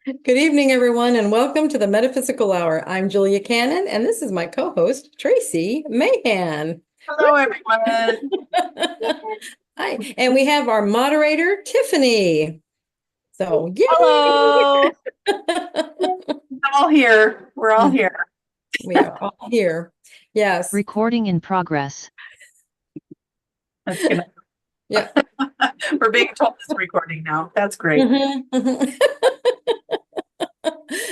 Good evening, everyone, and welcome to the Metaphysical Hour. I'm Julia Cannon, and this is my co-host, Tracy Mahan. Hello, everyone. Hi, and we have our moderator, Tiffany. So, yay! Hello. All here. We're all here. We are all here. Yes. Recording in progress. That's gonna, Yeah. we're being told it's recording now. That's great. Mhm.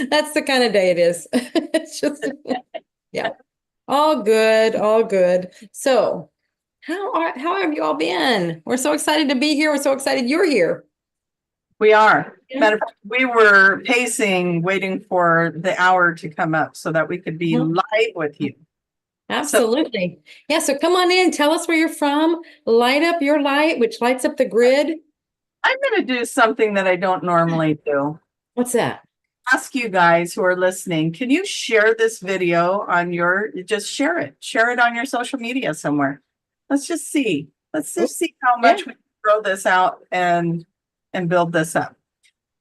That's the kind of day it is. It's just, yeah. All good, all good. So, how have you all been? We're so excited to be here. We're so excited you're here. We are. Yeah. Matter of fact, we were pacing, waiting for the hour to come up so that we could be live with you. Absolutely. Yeah, so come on in, tell us where you're from, light up your light, which lights up the grid. I'm going to do something that I don't normally do. What's that? Ask you guys who are listening, can you share this video on just share it. Share it on your social media somewhere. Let's just see. Let's just see how much we can throw this out and build this up.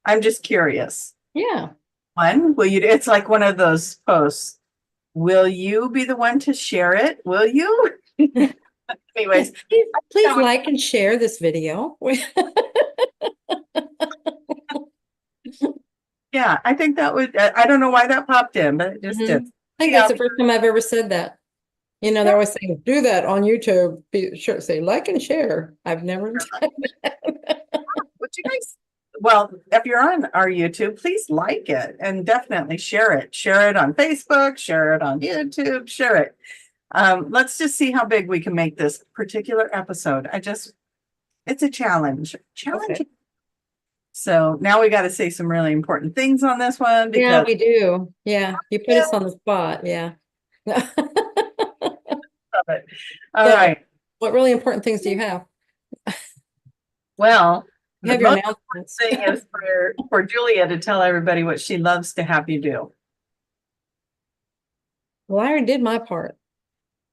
I'm just curious. Yeah. One, it's like one of those posts. Will you be the one to share it? Will you? Anyways, please like and share this video. Yeah, I think that would, I don't know why that popped in, but it just did. I think that's the first time I've ever said that. You know, they're always saying, do that on YouTube. Be sure to say like and share. I've never done that. Would you guys, well, if you're on our YouTube, please like it and definitely share it. Share it on Facebook, share it on YouTube, share it. Let's just see how big we can make this particular episode. It's a challenge. Okay. So now we got to say some really important things on this one. Because yeah, we do. Yeah, you put us on the spot. Yeah. Love it. All right. What really important things do you have? Well, you have your announcements. Thing is for Julia to tell everybody what she loves to have you do. Well, I already did my part.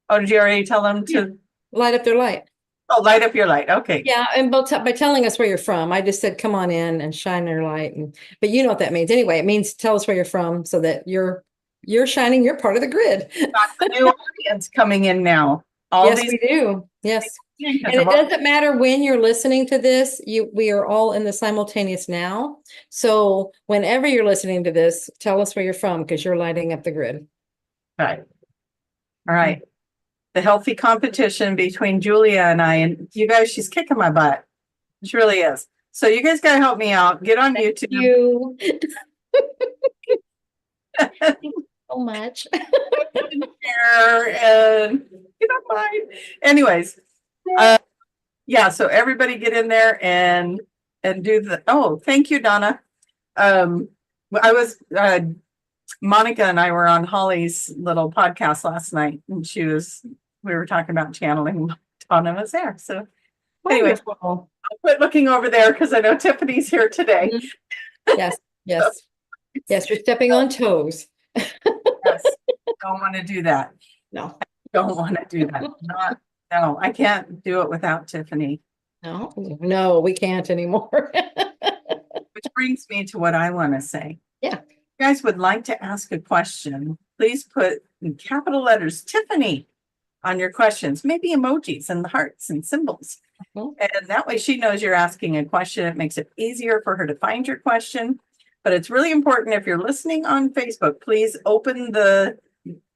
Oh, did you already tell them to light up their light? Oh, light up your light. Okay. Yeah, and by telling us where you're from, I just said, come on in and shine your light. But you know what that means. Anyway, it means tell us where you're from so that you're shining your part of the grid. Got the new audience coming in now. Yes, we do. Yes. And it doesn't matter when you're listening to this, we are all in the simultaneous now. So whenever you're listening to this, tell us where you're from because you're lighting up the grid. Right. All right. The healthy competition between Julia and I, and you guys, she's kicking my butt. She really is. So you guys got to help me out. Get on YouTube. You. Thank you so much. And you don't mind. Anyways, yeah. So everybody get in there and do the. Oh, thank you, Donna. I was Monica and I were on Holly's little podcast last night, and we were talking about channeling. Donna was there. So anyway, I'll quit looking over there because I know Tiffany's here today. Yes, yes, yes. You're stepping on toes. Yes, don't want to do that. No, I don't want to do that. No, I can't do it without Tiffany. No, we can't anymore. Which brings me to what I want to say. Yeah. If you guys would like to ask a question, please put in capital letters Tiffany on your questions, maybe emojis and the hearts and symbols. And that way she knows you're asking a question. It makes it easier for her to find your question. But it's really important if you're listening on Facebook, please open the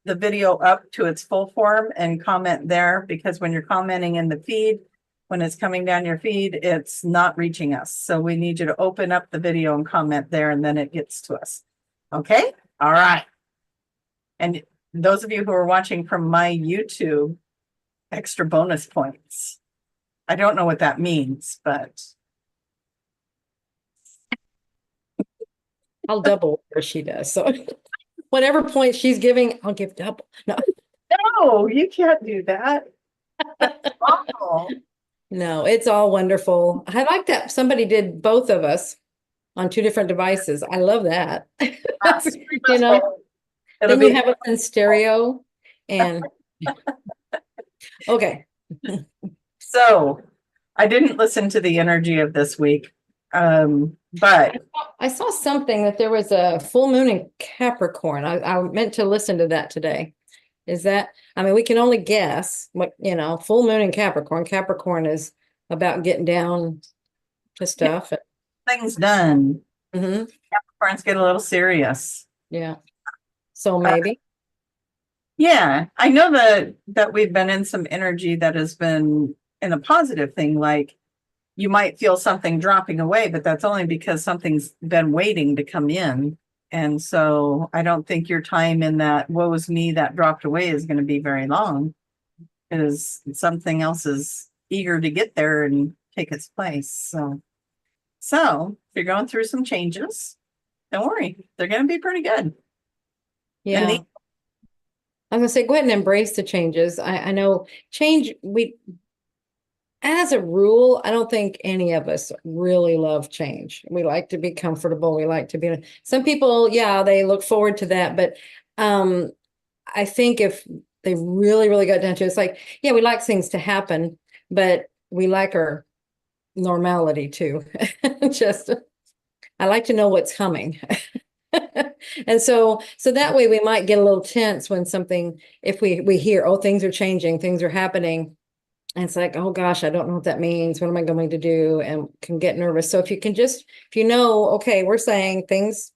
video up to its full form and comment there, because when you're commenting in the feed, when it's coming down your feed, it's not reaching us. So we need you to open up the video and comment there, and then it gets to us. Okay? All right. And those of you who are watching from my YouTube, extra bonus points. I don't know what that means, but I'll double where she does. So whatever point she's giving, I'll give double. No, you can't do that. That's awful. No, it's all wonderful. I like that somebody did both of us on two different devices. I love that. You know, then you have us in stereo and okay. So I didn't listen to the energy of this week. But I saw something that there was a full moon in Capricorn. I meant to listen to that today. Is that, I mean, we can only guess what, full moon in Capricorn. Capricorn is about getting down to stuff. things done. Hmm. Capricorns get a little serious. Yeah. So maybe. Yeah, I know that we've been in some energy that has been in a positive thing, like you might feel something dropping away, but that's only because something's been waiting to come in. And so I don't think your time in that woe is me that dropped away is going to be very long, because something else is eager to get there and take its place. So if you're going through some changes, don't worry, they're going to be pretty good. Yeah. And I'm gonna say go ahead and embrace the changes. I know change, as a rule, I don't think any of us really love change. We like to be comfortable. We like to be, some people, yeah, they look forward to that. But I think if they really, really got down to it, it's like, yeah, we like things to happen, but we like our normality too. Just, I like to know what's coming. And so that way we might get a little tense when something, if we hear, oh, things are changing, things are happening. And it's like, oh gosh, I don't know what that means. What am I going to do? And can get nervous. So if you can just, if you know, okay, we're saying things,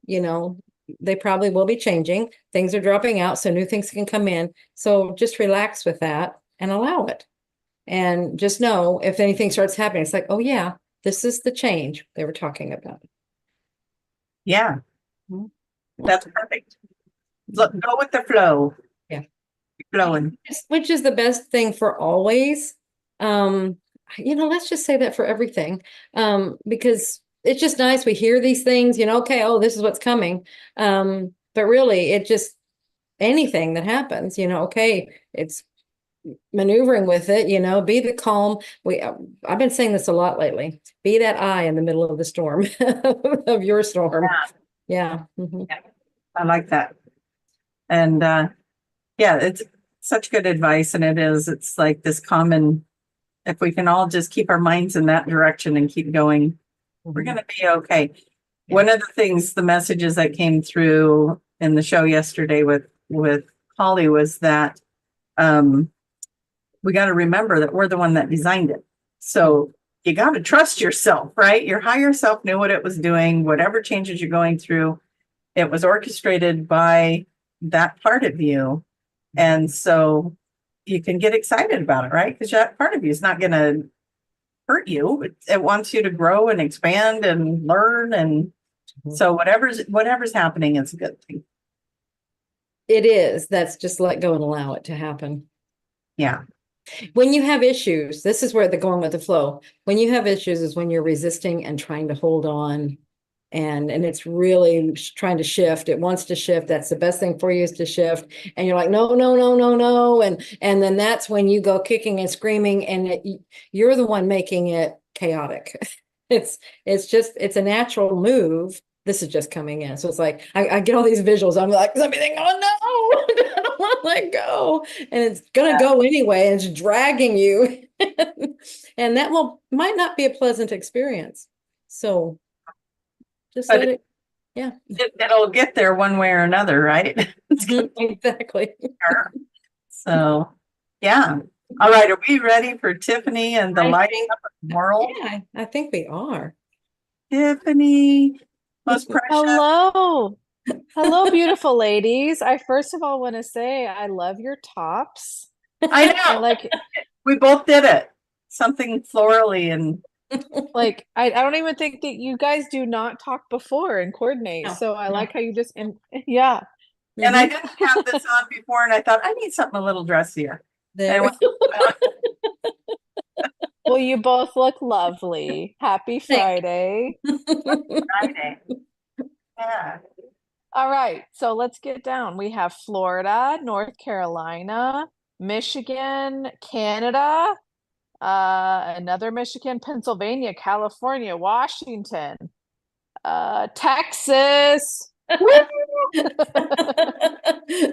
they probably will be changing. Things are dropping out, so new things can come in. So just relax with that and allow it. And just know if anything starts happening, it's like, oh yeah, this is the change they were talking about. yeah, that's perfect. Look, go with the flow. Yeah. Keep flowing. Which is the best thing for always. Let's just say that for everything. Because it's just nice. We hear these things, okay, oh, this is what's coming. But really it just, anything that happens, okay, it's maneuvering with it, be the calm. I've been saying this a lot lately. Be that eye in the middle of the storm of your storm. Yeah. Mhm. Yeah. I like that. And yeah, it's such good advice. And it's like this common, if we can all just keep our minds in that direction and keep going, we're going to be okay. Yeah. One of the things, the messages that came through in the show yesterday with Holly was that we got to remember that we're the one that designed it. So you got to trust yourself, right? Your higher self knew what it was doing, whatever changes you're going through. It was orchestrated by that part of you. And so you can get excited about it, right? Because that part of you is not going to hurt you. It wants you to grow and expand and learn. And so whatever's happening is a good thing. It is. That's just let go and allow it to happen. Yeah. When you have issues, this is where the going with the flow. When you have issues is when you're resisting and trying to hold on, and it's really trying to shift. It wants to shift. That's the best thing for you, is to shift. And you're like, no, no, no, no, no. And then that's when you go kicking and screaming, and you're the one making it chaotic. It's a natural move. This is just coming in. So it's like, I get all these visuals. I'm like, something, oh no, I don't want to let go. And it's going to go anyway. And it's dragging you. And that might not be a pleasant experience. So just let it, yeah. It'll get there one way or another, right? Exactly. So, yeah. All right. Are we ready for Tiffany and the lighting up of the world? Yeah, I think we are. Tiffany, most precious. Hello. Hello, beautiful ladies. I first of all want to say I love your tops. I know. We both did it. Something florally and I don't even think that you guys do not talk before and coordinate. So I like how you just yeah. And I didn't have this on before, and I thought I need something a little dressier. Well, you both look lovely. Happy Friday. Friday. Yeah. All right, so let's get down. We have Florida, North Carolina, Michigan, Canada, another Michigan, Pennsylvania, California, Washington, Texas.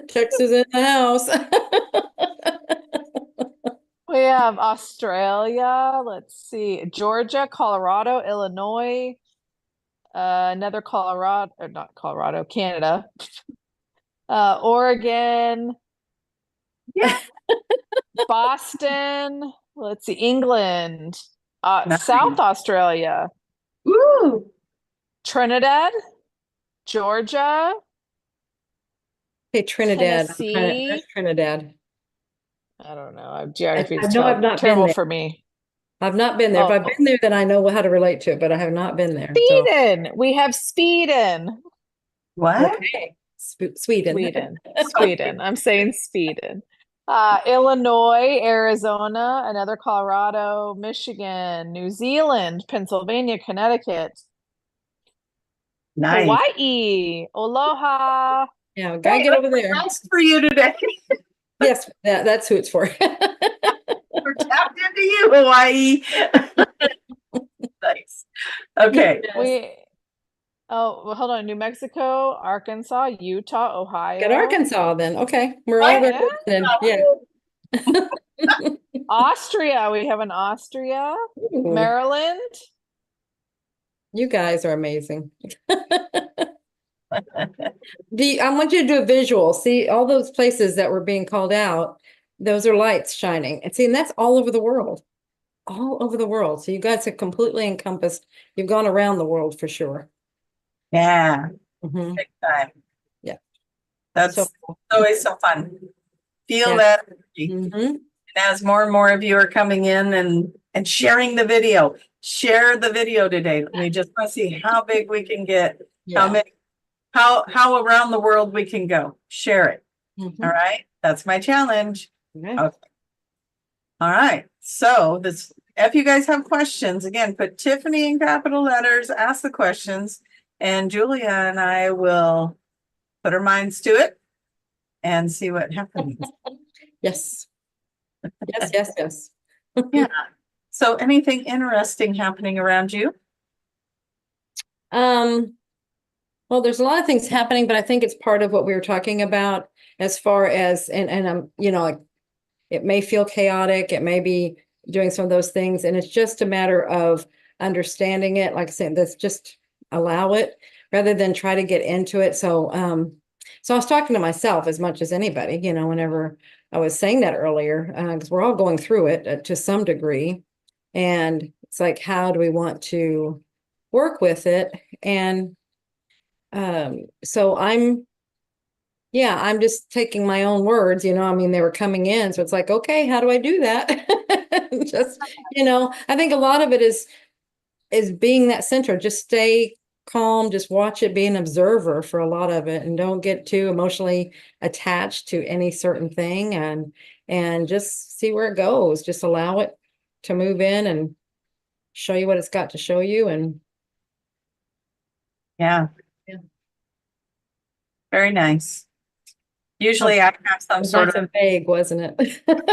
Texas in the house. We have Australia, let's see, Georgia, Colorado, Illinois, Another Colorado, or not Colorado, Canada. Oregon. Yeah. Boston. Let's see, England. Nice. South Australia. Woo! Trinidad. Georgia. Hey, Trinidad. Tennessee. There's Trinidad. I don't know. Geography I is know I've not been terrible there. for me. I've not been there. If I've Oh, been there, then I know how to relate to it, but I have not been there. So, Sweden. We have Sweden. What? okay. Sweden. Sweden. I'm saying Sweden. Illinois, Arizona, another Colorado, Michigan, New Zealand, Pennsylvania, Connecticut, Nice. Hawaii, aloha. Yeah, gotta get over there. Nice for you today. Yes, that's who it's for. We're tapped into you, Hawaii. Nice. Okay. Oh, well, hold on. New Mexico, Arkansas, Utah, Ohio. Got Arkansas then. Okay. We're all Yeah. represented. Yeah. Austria. We have an Austria, Ooh, Maryland. you guys are amazing. I want you to do a visual. See all those places that were being called out. Those are lights shining. And see, and that's all over the world. All over the world. So you guys have completely encompassed. You've gone around the world for sure. Yeah. Mhm. Big time. Yeah. That's So, always so fun. Feel Yeah. that energy. mhm. And as more and more of you are coming in and sharing the video, share the video today. We just want to see how big we can get, how Yeah. many, how around the world we can go. Share it. Mhm. All right. That's my challenge. Okay. Okay. All right. So if you guys have questions, again, put Tiffany in capital letters, ask the questions, and Julia and I will put our minds to it and see what happens. Yes. Yes. Yeah. So anything interesting happening around you? Well, there's a lot of things happening, but I think it's part of what we were talking about as far as, and I'm, like, it may feel chaotic. It may be doing some of those things. And it's just a matter of understanding it. Like I said, that's just allow it rather than try to get into it. So I was talking to myself as much as anybody, whenever I was saying that earlier, because we're all going through it to some degree. And it's like, how do we want to work with it? And so I'm just taking my own words, I mean, they were coming in. So it's like, okay, how do I do that? Just, I think a lot of it is being that center. Just stay calm, just watch it, be an observer for a lot of it, and don't get too emotionally attached to any certain thing, and just see where it goes. Just allow it to move in and show you what it's got to show you. And Yeah. Yeah. Very nice. Usually I have some was sort nice of and vague, wasn't it? But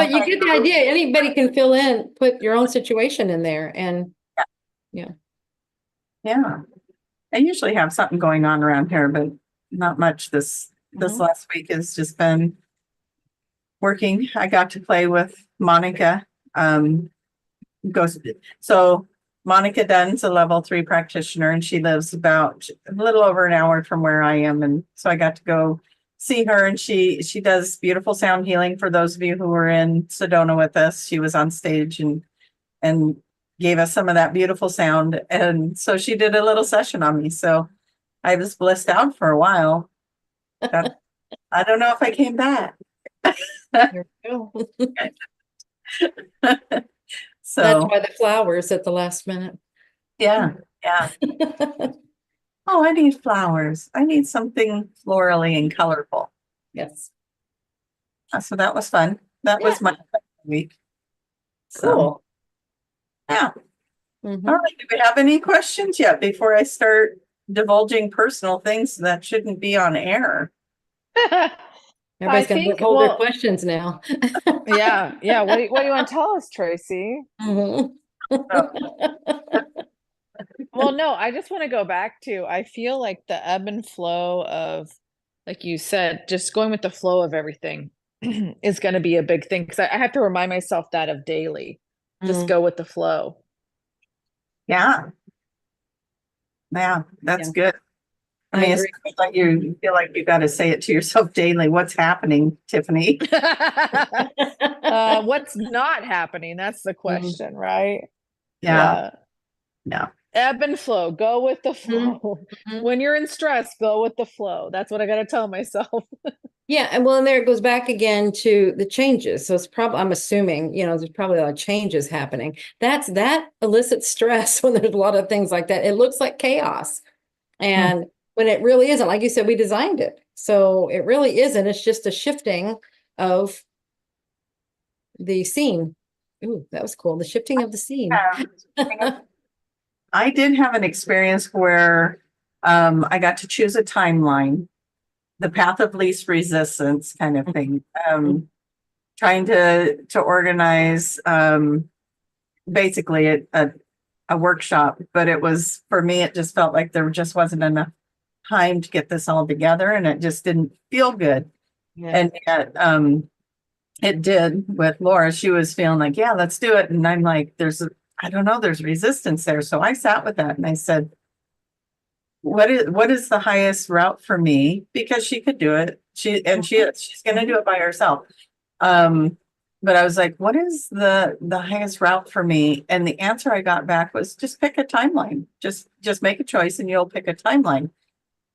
you get the idea. Anybody can fill in, put your own situation in there, and yeah. I usually have something going on around here, but not much this last week has just been working. I got to play with Monica. So Monica Dunn's a level 3 practitioner, and she lives about a little over an hour from where I am. And so I got to go see her, and she does beautiful sound healing. For those of you who were in Sedona with us, she was on stage and gave us some of that beautiful sound. And so she did a little session on me. So I was blissed out for a while. I don't know if I came back. there we go. So That's why the flowers at the last minute. yeah. Oh, I need flowers. I need something florally and colorful. Yes. So that was fun. That was my week. So, Cool. yeah. Mhm. All right. Do we have any questions yet before I start divulging personal things that shouldn't be on air? Everybody's gonna think, hold their well, questions now. yeah. What do you want to tell us, Tracy? Mhm. Well, no, I just want to go back to, I feel like the ebb and flow of, like you said, just going with the flow of everything is going to be a big thing. Because I have to remind myself that of daily. Just Mhm. go with the flow. Yeah. Yeah, that's Yeah. good. I I mean, agree. it's like you feel like you got to say it to yourself daily. What's happening, Tiffany? What's not happening? That's the question, right? Yeah. Yeah. Ebb and flow, go with the Mhm. flow. Mhm. When you're in stress, go with the flow. That's what I got to tell myself. Yeah, and well, and there it goes back again to the changes. So it's probably, I'm assuming, there's probably a lot of changes happening. That elicits stress when there's a lot of things like that. It looks like chaos. And when it really isn't, like you said, we designed it. So it really isn't. It's just a shifting of the scene. Ooh, that was cool. The shifting of the scene. I did have an experience where I got to choose a timeline, the path of least resistance kind of thing. Trying to organize basically a workshop, but it was, for me, it just felt like there just wasn't enough time to get this all together, and it just didn't feel good. Yeah. And yet it did with Laura. She was feeling like, yeah, let's do it. And I'm like, I don't know, there's resistance there. So I sat with that and I said, what is the highest route for me? Because she could do it. She's going to do it by herself. But I was like, what is the highest route for me? And the answer I got back was just pick a timeline. Just make a choice and you'll pick a timeline.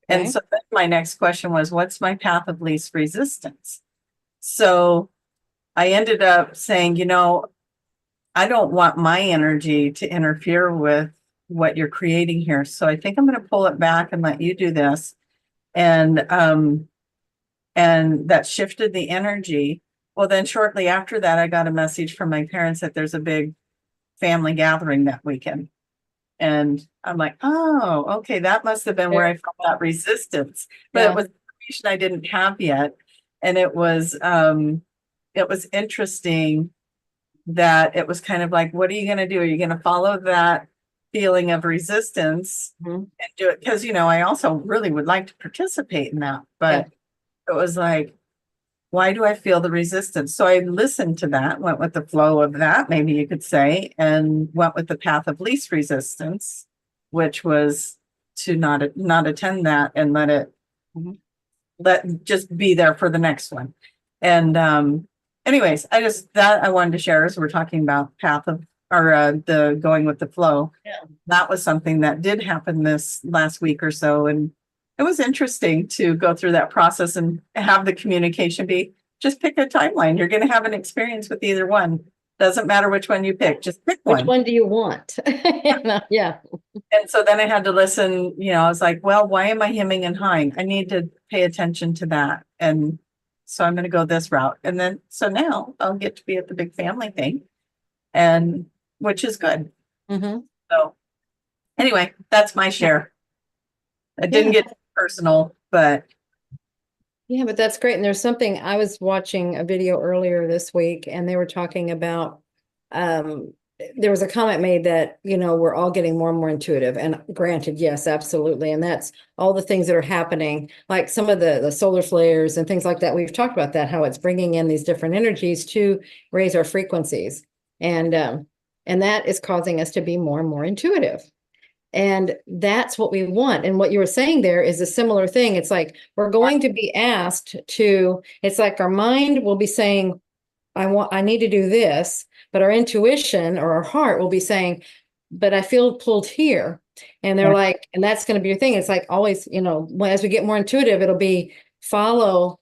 Okay. And so then my next question was, what's my path of least resistance? So I ended up saying, I don't want my energy to interfere with what you're creating here. So I think I'm going to pull it back and let you do this. And that shifted the energy. Well, then shortly after that, I got a message from my parents that there's a big family gathering that weekend. And I'm like, oh, okay, that must have been where I felt that resistance. But Yeah. it was information I didn't have yet. And it was interesting that it was kind of like, what are you going to do? Are you going to follow that feeling of resistance and do it? Because, I also really would like to participate in that. But it was like, why do I feel the resistance? So I listened to that, went with the flow of that, maybe you could say, and went with the path of least resistance, which was to not attend that and let just be there for the next one. And anyways, I wanted to share as we're talking about path of, or the going with the flow. Yeah. That was something that did happen this last week or so. And it was interesting to go through that process and have the communication be, just pick a timeline. You're going to have an experience with either one. Doesn't matter which one you pick, just pick one. Which one do you want? Yeah. And so then I had to listen, I was like, well, why am I hemming and hawing? I need to pay attention to that. And so I'm going to go this route. And then, so now I'll get to be at the big family thing, and which is good. So anyway, that's my share. I didn't get personal, but. Yeah, but that's great. And there's something, I was watching a video earlier this week and they were talking about, there was a comment made that, we're all getting more and more intuitive, and granted, yes, absolutely. And that's all the things that are happening, like some of the solar flares and things like that. We've talked about that, how it's bringing in these different energies to raise our frequencies. And that is causing us to be more and more intuitive. And that's what we want. And what you were saying there is a similar thing. It's like, we're going to be asked to, it's like our mind will be saying, I need to do this, but our intuition or our heart will be saying, but I feel pulled here. And they're like, and that's going to be your thing. It's like always, as we get more intuitive, it'll be follow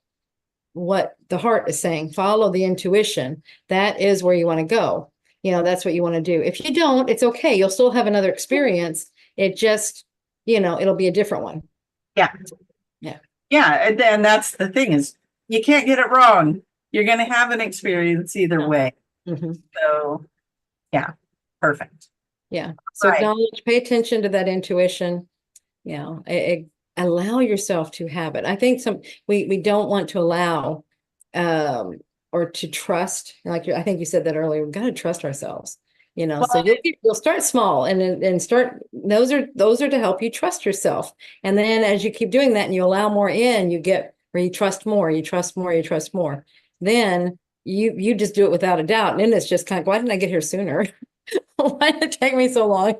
what the heart is saying, follow the intuition. That is where you want to go. That's what you want to do. If you don't, it's okay. You'll still have another experience. It just, it'll be a different one. Yeah. Yeah. Yeah. And that's the thing, is you can't get it wrong. You're going to have an experience either way. So yeah, perfect. Yeah. So acknowledge, pay attention to that intuition. Allow yourself to have it. I think we don't want to allow, or to trust. Like I think you said that earlier, we've got to trust ourselves, so you'll start small and start, those are to help you trust yourself. And then as you keep doing that and you allow more in, you get where you trust more, you trust more, you trust more. Then you just do it without a doubt. And then it's just kind of, why didn't I get here sooner? Why did it take me so long?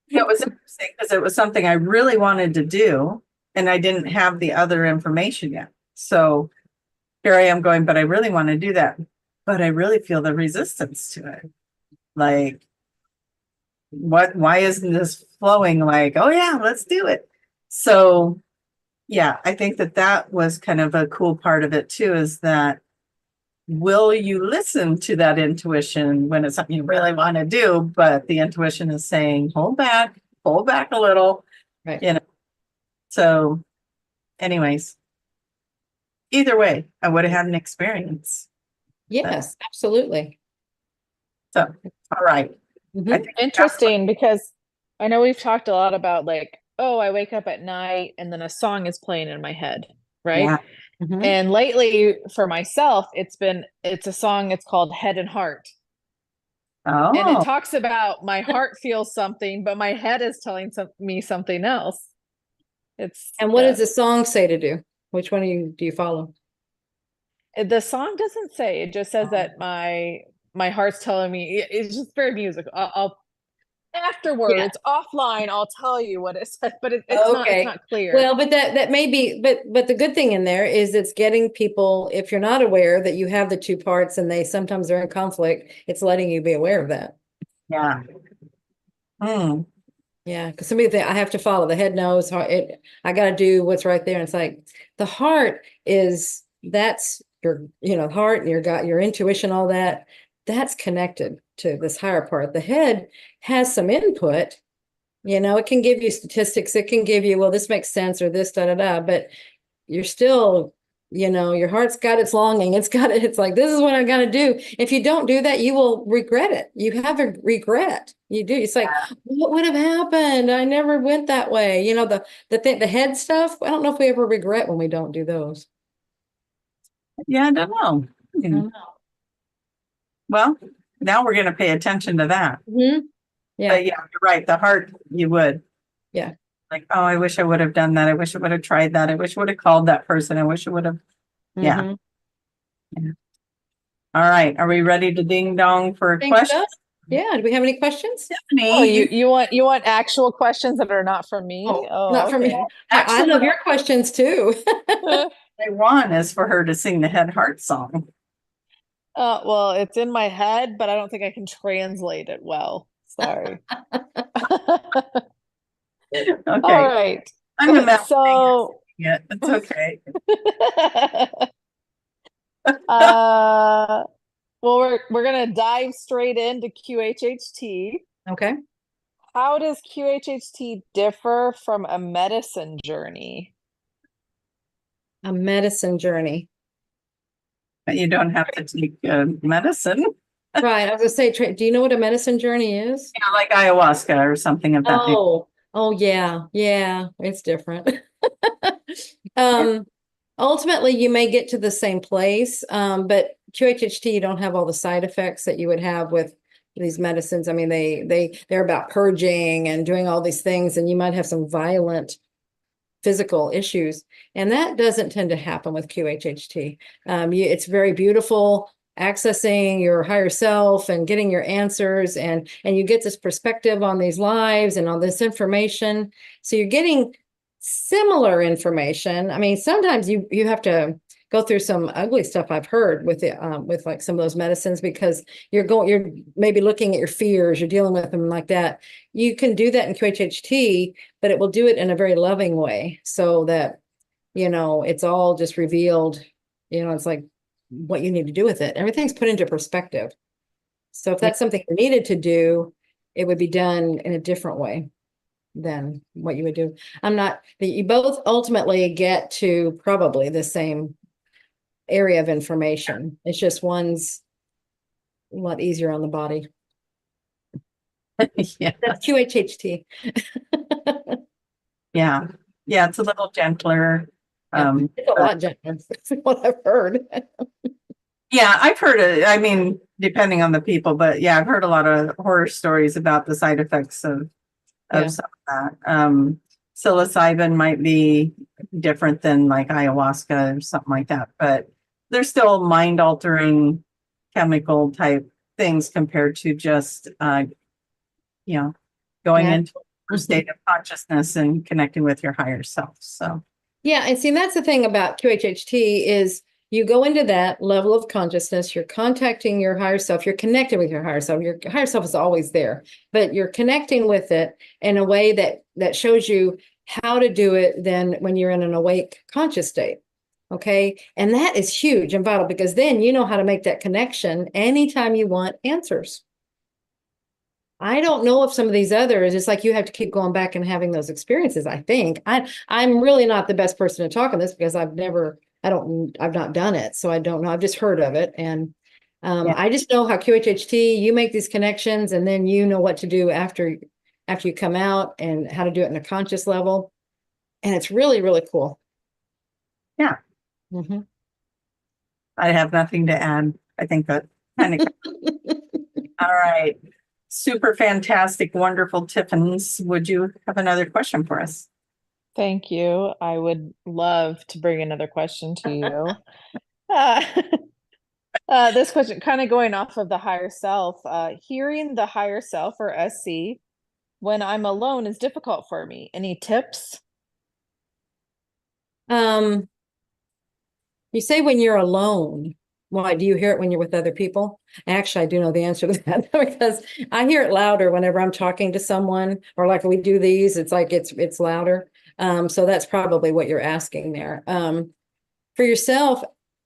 Yeah, it was interesting because it was something I really wanted to do and I didn't have the other information yet. So here I am going, but I really want to do that. But I really feel the resistance to it. Like, why isn't this flowing like, oh yeah, let's do it. So yeah, I think that was kind of a cool part of it too, is that will you listen to that intuition when it's something you really want to do, but the intuition is saying, hold back a little, Right. you know? So anyways, either way, I would have had an experience. Yes, absolutely. So, all right. Mhm. I think Interesting, because I know we've talked a lot about like, oh, I wake up at night and then a song is playing in my head, right? Yeah. Mhm. And lately for myself, it's a song, it's called Head and Heart. And it Oh, talks about my heart feels something, but my head is telling me something else. And what does the song say to do? Which one do you follow? The song doesn't say, it just says that my heart's telling me. It's just very musical. I'll afterwards offline I'll tell you what it says, but it's not clear. Well, but that may be, but the good thing in there is it's getting people, if you're not aware that you have the two parts and they sometimes are in conflict, it's letting you be aware of that. yeah. Yeah, because somebody think I have to follow the head, knows I got to do what's right there. And it's like the heart that's your heart and your intuition, all that's connected to this higher part. The head has some input, it can give you statistics. It can give you, well, this makes sense or this, but you're still, your heart's got its longing. It's like, this is what I got to do. If you don't do that, you will regret it. You have a regret. You do. It's like, what would have happened? I never went that way. The head stuff. I don't know if we ever regret when we don't do those. Yeah, I don't know. I don't know. Well, now we're going to pay attention to that. Mm-hmm. Yeah. But yeah, you're right. The heart, you would. Yeah. Like, oh, I wish I would have done that. I wish I would have tried that. I wish I would have called that person. I wish I would have. Yeah. Mhm. Yeah. All right. Are we ready to ding dong for Think questions? so? Yeah. Do we have any questions? Stephanie, Oh, you want actual questions that are not from me? Oh, not from me. Okay. I Actually, love your questions too. I want is for her to sing the Head Heart song. Well, it's in my head, but I don't think I can translate it well. Sorry. Okay. All right. I'm imagining So it. It's okay. well, we're gonna dive straight into QHHT. Okay. How does QHHT differ from a medicine journey? A medicine journey. But you don't have to take medicine. Right. I was gonna say, do you know what a medicine journey is? Yeah, like ayahuasca or something of that nature. Oh yeah. Yeah. It's different. Ultimately you may get to the same place. But QHHT, you don't have all the side effects that you would have with these medicines. I mean, they're about purging and doing all these things, and you might have some violent physical issues, and that doesn't tend to happen with QHHT. It's very beautiful, accessing your higher self and getting your answers, and you get this perspective on these lives and on this information. So you're getting similar information. I mean, sometimes you have to go through some ugly stuff I've heard with like some of those medicines, because you're maybe looking at your fears, you're dealing with them like that. You can do that in QHHT, but it will do it in a very loving way, so that, it's all just revealed, it's like what you need to do with it. Everything's put into perspective. So if that's something you needed to do, it would be done in a different way than what you would do. You both ultimately get to probably the same area of information. It's just one's a lot easier on the body. Yeah. That's QHHT. Yeah. Yeah, it's a little gentler. It's a lot gentler. That's what I've heard. Yeah, I've heard it. I mean, depending on the people, but yeah, I've heard a lot of horror stories about the side effects of some of that. Psilocybin might be different than like ayahuasca or something like that, but they're still mind altering chemical type things compared to just going into state of consciousness and connecting with your higher self. So yeah, and see, that's the thing about QHHT is you go into that level of consciousness, you're contacting your higher self, you're connected with your higher self. Your higher self is always there, but you're connecting with it in a way that shows you how to do it then when you're in an awake conscious state. Okay. And that is huge and vital because then you know how to make that connection anytime you want answers. I don't know if some of these others, it's like you have to keep going back and having those experiences. I think I'm really not the best person to talk on this because I've not done it. So I don't know. I've just heard of it. And I just know how QHHT, you make these connections and then you know what to do after you come out and how to do it in a conscious level. And it's really, really cool. Yeah. Mm-hmm. I have nothing to add. I think that kind of. All right. Super fantastic, wonderful, Tiffins. Would you have another question for us? Thank you. I would love to bring another question to you. This question, kind of going off of the higher self, hearing the higher self or SC when I'm alone is difficult for me. Any tips? You say when you're alone. Why do you hear it when you're with other people? Actually, I do know the answer to that because I hear it louder whenever I'm talking to someone or like we do these, it's like it's louder. So that's probably what you're asking there. For yourself,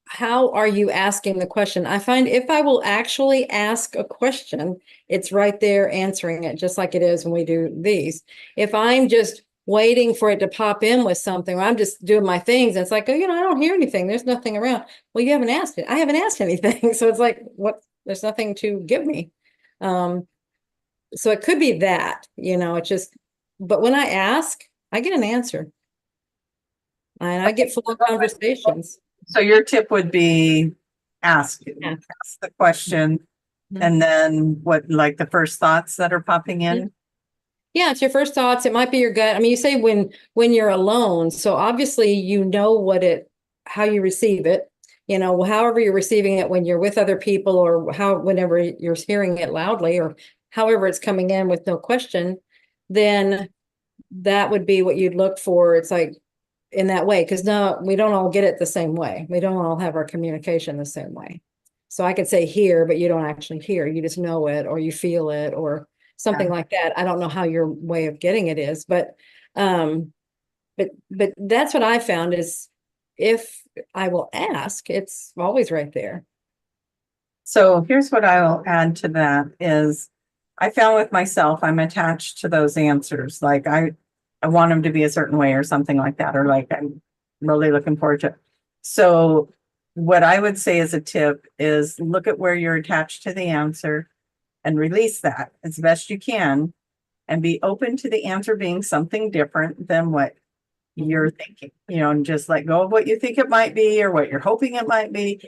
how are you asking the question? I find if I will actually ask a question, it's right there answering it, just like it is when we do these. If I'm just waiting for it to pop in with something, or I'm just doing my things, and it's like, oh, I don't hear anything. There's nothing around. Well, you haven't asked it. I haven't asked anything. So it's like, what? There's nothing to give me. So it could be that, it's just, but when I ask, I get an answer. And I get full conversations. So your tip would be ask the question, and then what, like the first thoughts that are popping in? Yeah, it's your first thoughts. It might be your gut. I mean, you say when you're alone. So obviously you know how you receive it, however you're receiving it when you're with other people or whenever you're hearing it loudly or however it's coming in with no question, then that would be what you'd look for. It's like in that way, because no, we don't all get it the same way. We don't all have our communication the same way. So I could say hear, but you don't actually hear. You just know it or you feel it or something like that. I don't know how your way of getting it is, but that's what I found is if I will ask, it's always right there. So here's what I will add to that is I found with myself, I'm attached to those answers. Like I want them to be a certain way or something like that, or like I'm really looking forward to it. So what I would say as a tip is look at where you're attached to the answer and release that as best you can and be open to the answer being something different than what you're thinking, and just let go of what you think it might be or what you're hoping it might be.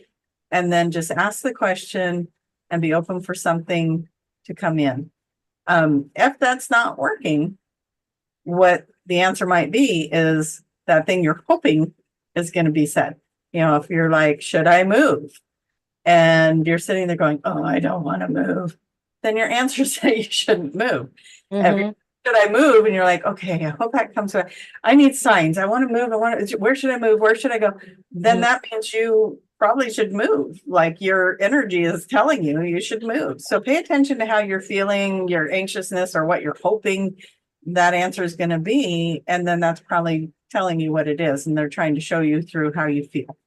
And then just ask the question and be open for something to come in. If that's not working, what the answer might be is that thing you're hoping is going to be said. If you're like, should I move? And you're sitting there going, oh, I don't want to move. Then your answer say you shouldn't move. Should I move? And you're like, okay, I hope that comes back. I need signs. I want to move. Where should I move? Where should I go? Then that means you probably should move. Like your energy is telling you should move. So pay attention to how you're feeling, your anxiousness, or what you're hoping that answer is going to be. And then that's probably telling you what it is. And they're trying to show you through how you feel.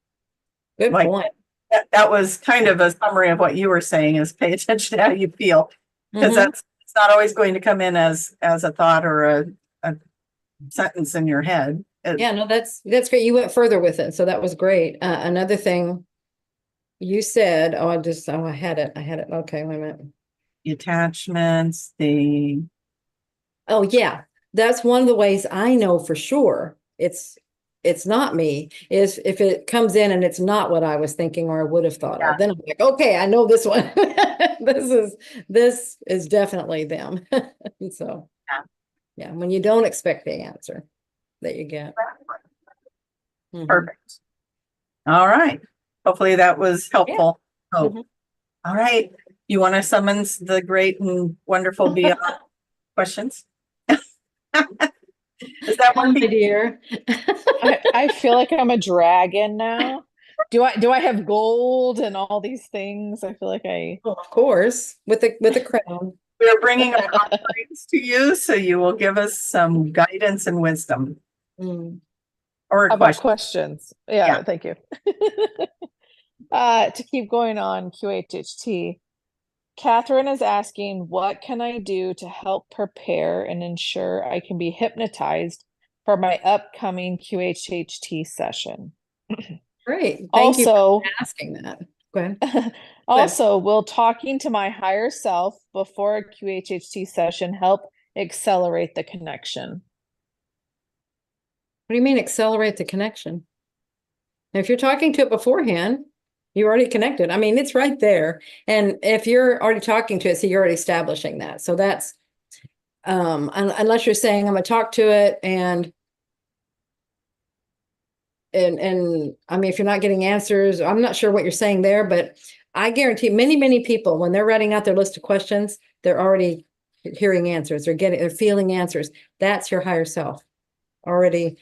Good point. That was kind of a summary of what you were saying is pay attention to how you feel. Because it's not always going to come in as a thought or a sentence in your head. Yeah, no, that's great. You went further with it. So that was great. Another thing you said, I had it. Okay, wait a minute. The attachments, oh yeah, that's one of the ways I know for sure it's not me is if it comes in and it's not what I was thinking or I would have thought of, then I'm like, okay, I know this one. this is definitely them. So yeah, when you don't expect the answer that you get. Perfect. All right. Hopefully that was helpful. All right. You want to summons the great and wonderful beyond questions? Is that Oh, my working? dear. I feel like I'm a dragon now. Do I have gold and all these things? I feel like I Well, of course, with the crown. We're bringing our offerings to you, so you will give us some guidance and wisdom Mm. or a about question. questions. Yeah. Yeah, thank you. To keep going on QHHT, Catherine is asking, what can I do to help prepare and ensure I can be hypnotized for my upcoming QHHT session? Great. Thank you for Also, asking that. Go ahead. also, will talking to my higher self before a QHHT session help accelerate the connection? What do you mean accelerate the connection? If you're talking to it beforehand, you're already connected. I mean, it's right there. And if you're already talking to it, so you're already establishing that. So that's unless you're saying I'm gonna talk to it and I mean, if you're not getting answers, I'm not sure what you're saying there, but I guarantee many people, when they're writing out their list of questions, they're already hearing answers. They're feeling answers. That's your higher self already.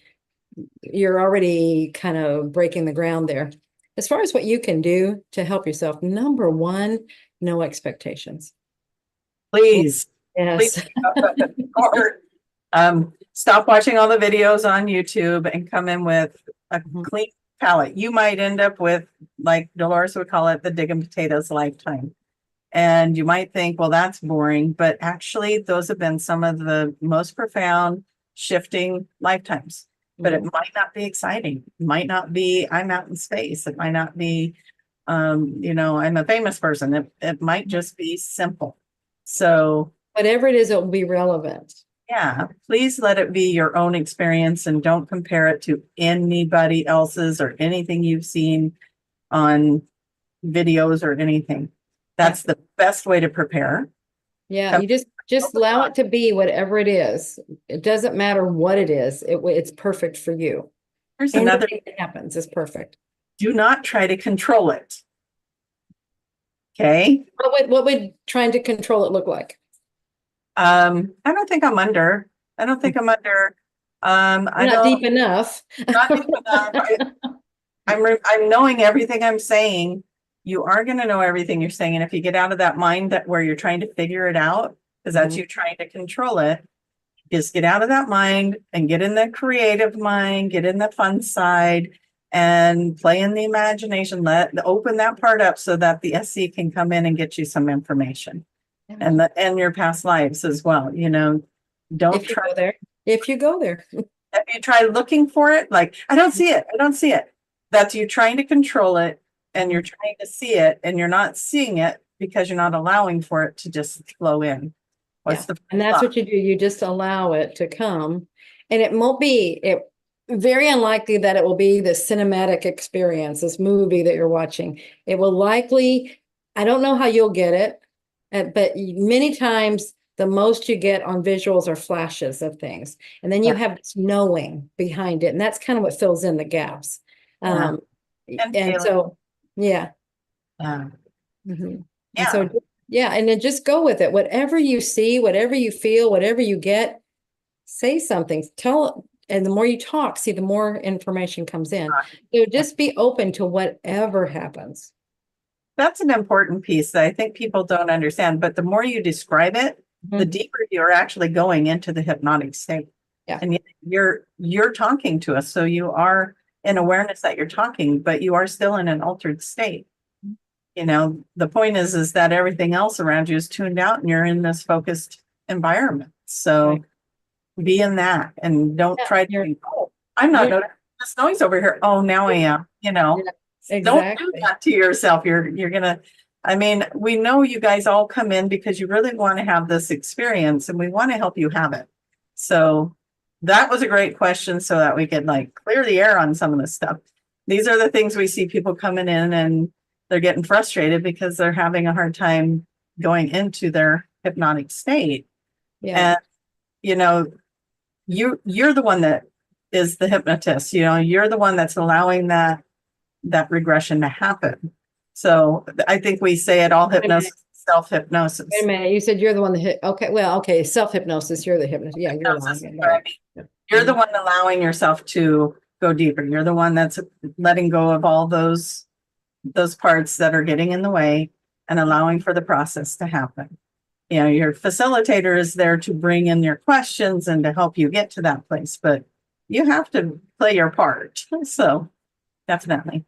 You're already kind of breaking the ground there. As far as what you can do to help yourself, number one, no expectations. Please, please. Yes. Or, stop watching all the videos on YouTube and come in with a Mhm. clean palette. You might end up with, like Dolores would call it, the digging potatoes lifetime. And you might think, well, that's boring, but actually those have been some of the most profound shifting lifetimes. But it might not be exciting. It might not be, I'm out in space. It might not be, I'm a famous person. It might just be simple. So Whatever it is, it will be relevant. yeah, please let it be your own experience and don't compare it to anybody else's or anything you've seen on videos or anything. That's the best way to prepare. Yeah, you just allow it to be whatever it is. It doesn't matter what it is. It's perfect for you. Here's another, Anything that happens is perfect. do not try to control it. Okay. What would trying to control it look like? I don't think I'm under. I don't think I'm under. I Not don't, deep enough. not deep enough. I'm knowing everything I'm saying. You are going to know everything you're saying. And if you get out of that mind that where you're trying to figure it out, because that's you trying to control it, just get out of that mind and get in the creative mind, get in the fun side and play in the imagination. Open that part up so that the SC can come in and get you some information. And your past lives as well. Don't If you try go there. If you go there. if you try looking for it, like, I don't see it. I don't see it. That's you trying to control it and you're trying to see it and you're not seeing it because you're not allowing for it to just flow in. And that's what you do. You just allow it to come. And it won't be very unlikely that it will be the cinematic experience, this movie that you're watching. It will likely, I don't know how you'll get it, but many times the most you get on visuals are flashes of things. And then you have this knowing behind it. And that's kind of what fills in the gaps. And so, yeah. And so, yeah, and then just go with it. Whatever you see, whatever you feel, whatever you get, say something. And the more you talk, see, the more information comes in. So just be open to whatever happens. That's an important piece that I think people don't understand. But the more you describe it, the deeper you're actually going into the hypnotic state. Yeah. And you're talking to us. So you are in awareness that you're talking, but you are still in an altered state. The point is that everything else around you is tuned out and you're in this focused environment. So be in that and don't try to, I'm not noticing this noise over here. Oh, now I am, Exactly. Don't do that to yourself. You're gonna, we know you guys all come in because you really want to have this experience and we want to help you have it. So that was a great question so that we could clear the air on some of this stuff. These are the things we see people coming in and they're getting frustrated because they're having a hard time going into their hypnotic state. Yeah. And, you're the one that is the hypnotist, you're the one that's allowing that regression to happen. So I think we say it all hypnosis self-hypnosis. Wait a minute, you said you're the one that hit, okay, well, okay, self-hypnosis, you're the hypnotist. Yeah, you're Hypnosis, lying. right. You're the one allowing yourself to go deeper. You're the one that's letting go of all those parts that are getting in the way and allowing for the process to happen. You know, your facilitator is there to bring in your questions and to help you get to that place, but you have to play your part. So definitely.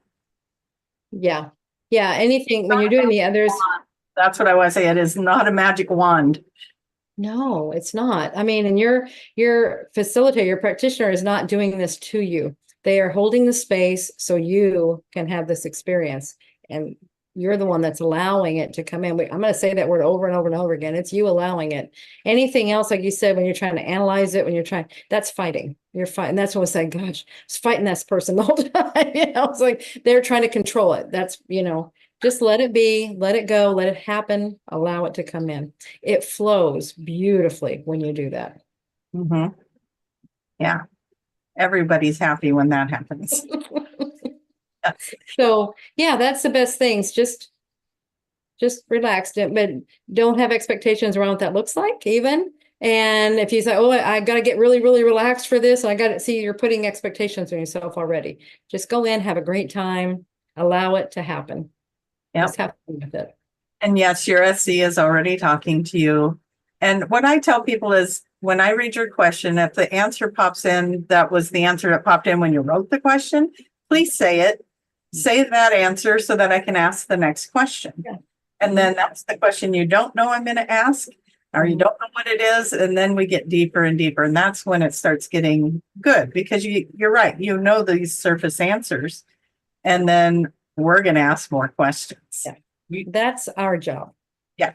Yeah. Yeah. Anything when you're doing the others. That's what I want to say. It is not a magic wand. No, it's not. I mean, and your facilitator, your practitioner is not doing this to you. They are holding the space so you can have this experience. And you're the one that's allowing it to come in. I'm going to say that word over and over and over again. It's you allowing it. Anything else, like you said, when you're trying to analyze it, when you're trying, that's fighting. You're fighting. That's what I say, gosh, I was fighting this person the whole time. You know, it's like they're trying to control it. That's, you know, just let it be, let it go, let it happen, allow it to come in. It flows beautifully when you do that. Mm-hmm. Yeah. Everybody's happy when that happens. So yeah, that's the best things. Just relax, but don't have expectations around what that looks like even. And if you say, oh, I got to get really, really relaxed for this, and I got to see you're putting expectations on yourself already. Just go in, have a great time, allow it to happen. Yep. Just have fun with it. And yes, your SC is already talking to you. And what I tell people is when I read your question, if the answer pops in, that was the answer that popped in when you wrote the question, please say it. Say that answer so that I can ask the next question. Yeah. And then that's the question you don't know I'm going to ask, or you don't know what it is. And then we get deeper and deeper. And that's when it starts getting good because you're right. You know these surface answers. And then we're going to ask more questions. Yeah. That's our job. Yeah.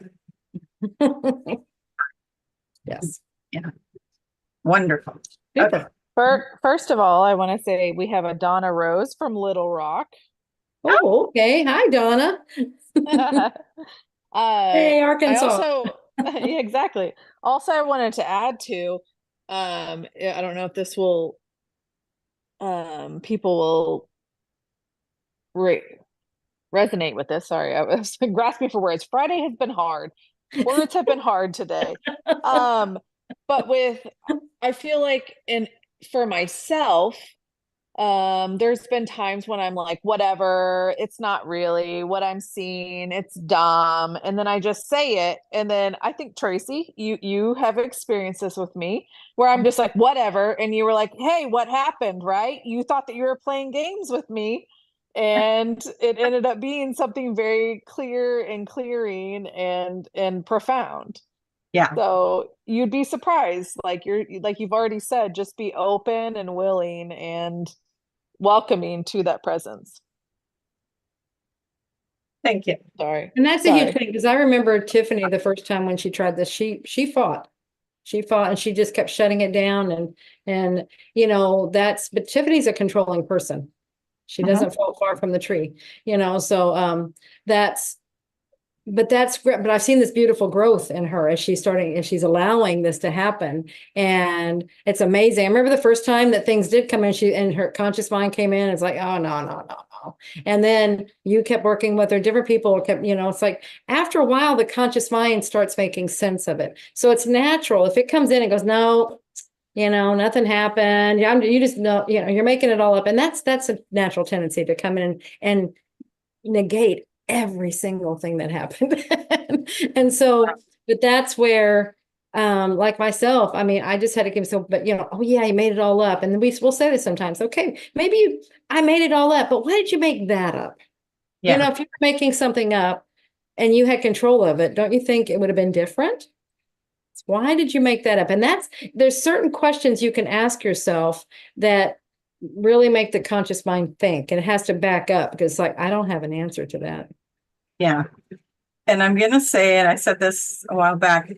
Yes. Yeah. Wonderful. Super. Okay. First of all, I want to say we have a Donna Rose from Little Rock. Oh, okay. Hi, Donna. Hey, Arkansas. I also, yeah, exactly. Also, I wanted to add to, I don't know if this will, people will resonate with this. Sorry, I was grasping for words. Friday has been hard. Words have been hard today. But I feel like for myself, there's been times when I'm like, whatever, it's not really what I'm seeing, it's dumb, and then I just say it. And then I think, Tracy, you have experienced this with me where I'm just like, whatever, and you were like, hey, what happened? Right? You thought that you were playing games with me, and it ended up being something very clear and clearing and profound. Yeah. So you'd be surprised, like you've already said, just be open and willing and welcoming to that presence. Thank you. Sorry. And that's a huge thing because I remember Tiffany the first time when she tried this, she fought. She fought and she just kept shutting it down and you know, but Tiffany's a controlling person. She doesn't fall far from the tree, you know, so that's great. But I've seen this beautiful growth in her as she's allowing this to happen. And it's amazing. I remember the first time that things did come in, and her conscious mind came in. It's like, oh, no. And then you kept working with her, different people kept, you know, it's like after a while, the conscious mind starts making sense of it. So it's natural. If it comes in and goes, no, you know, nothing happened. You just know, you know, you're making it all up. And that's a natural tendency to come in and negate every single thing that happened. And so, but that's where, like myself, I mean, I just had to give myself, but you know, oh yeah, I made it all up. And we'll say this sometimes, okay, maybe I made it all up, but why did you make that up? Yeah. You know, if you're making something up and you had control of it, don't you think it would have been different? Why did you make that up? And there's certain questions you can ask yourself that really make the conscious mind think, and it has to back up because like, I don't have an answer to that. Yeah. And I'm going to say, and I said this a while back,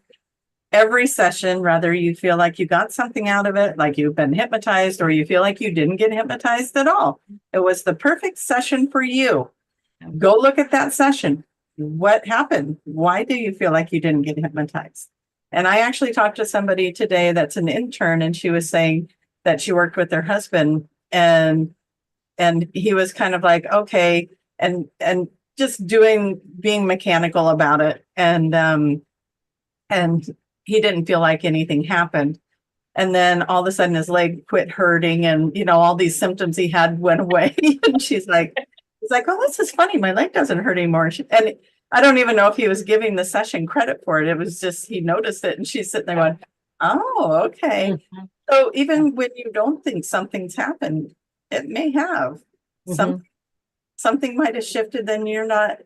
every session, whether you feel like you got something out of it, like you've been hypnotized, or you feel like you didn't get hypnotized at all, it was the perfect session for you. Go look at that session. What happened? Why do you feel like you didn't get hypnotized? And I actually talked to somebody today that's an intern, and she was saying that she worked with her husband and he was kind of like, okay. And just being mechanical about it. And he didn't feel like anything happened. And then all of a sudden his leg quit hurting and, all these symptoms he had went away. And he's like, oh, this is funny. My leg doesn't hurt anymore. And I don't even know if he was giving the session credit for it. It was just, he noticed it and she's sitting there going, oh, okay. Mhm. So even when you don't think something's happened, it may have. Something might have shifted, then you're not,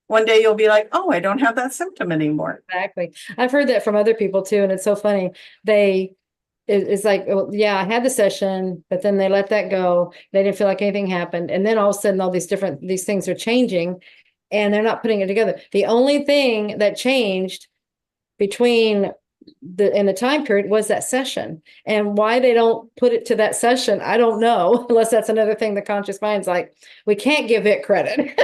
one day you'll be like, oh, I don't have that symptom anymore. Exactly. I've heard that from other people too. And it's so funny. It's like, oh, yeah, I had the session, but then they let that go. They didn't feel like anything happened. And then all of a sudden, all these things are changing and they're not putting it together. The only thing that changed between in the time period was that session. And why they don't put it to that session, I don't know, unless that's another thing the conscious mind's like, we can't give it credit.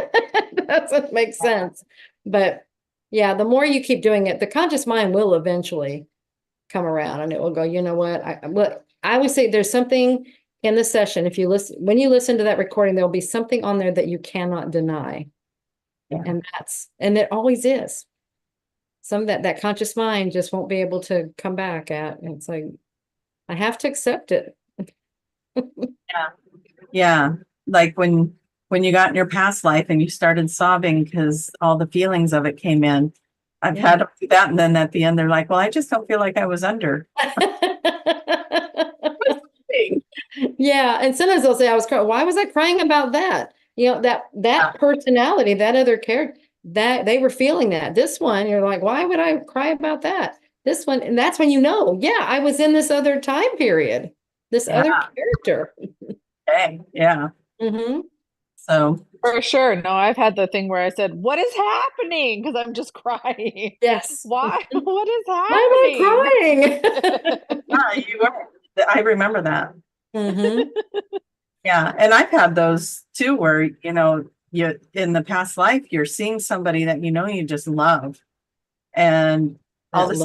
That doesn't make sense. But yeah, the more you keep doing it, the conscious mind will eventually come around and it will go, you know what? I always say there's something in the session. If you listen, when you listen to that recording, there'll be something on there that you cannot deny. Yeah. And it always is. Some of that conscious mind just won't be able to come back at. And it's like, I have to accept it. Yeah. Like when you got in your past life and you started sobbing because all the feelings of it came in. I've had to do that. And then at the end, they're like, well, I just don't feel like I was under. Yeah. And sometimes they'll say, I was crying. Why was I crying about that? That personality, that other character, that they were feeling that. This one, you're like, why would I cry about that? This one, and that's when I was in this other time period, this other character. Okay. Yeah. Mm-hmm. So for sure. No, I've had the thing where I said, what is happening? Because I'm just crying. Yes. Why? What is Why happening? am I crying? you are. I remember that. Mm-hmm. Yeah. And I've had those too, where, you in the past life, you're seeing somebody that you just love. And all this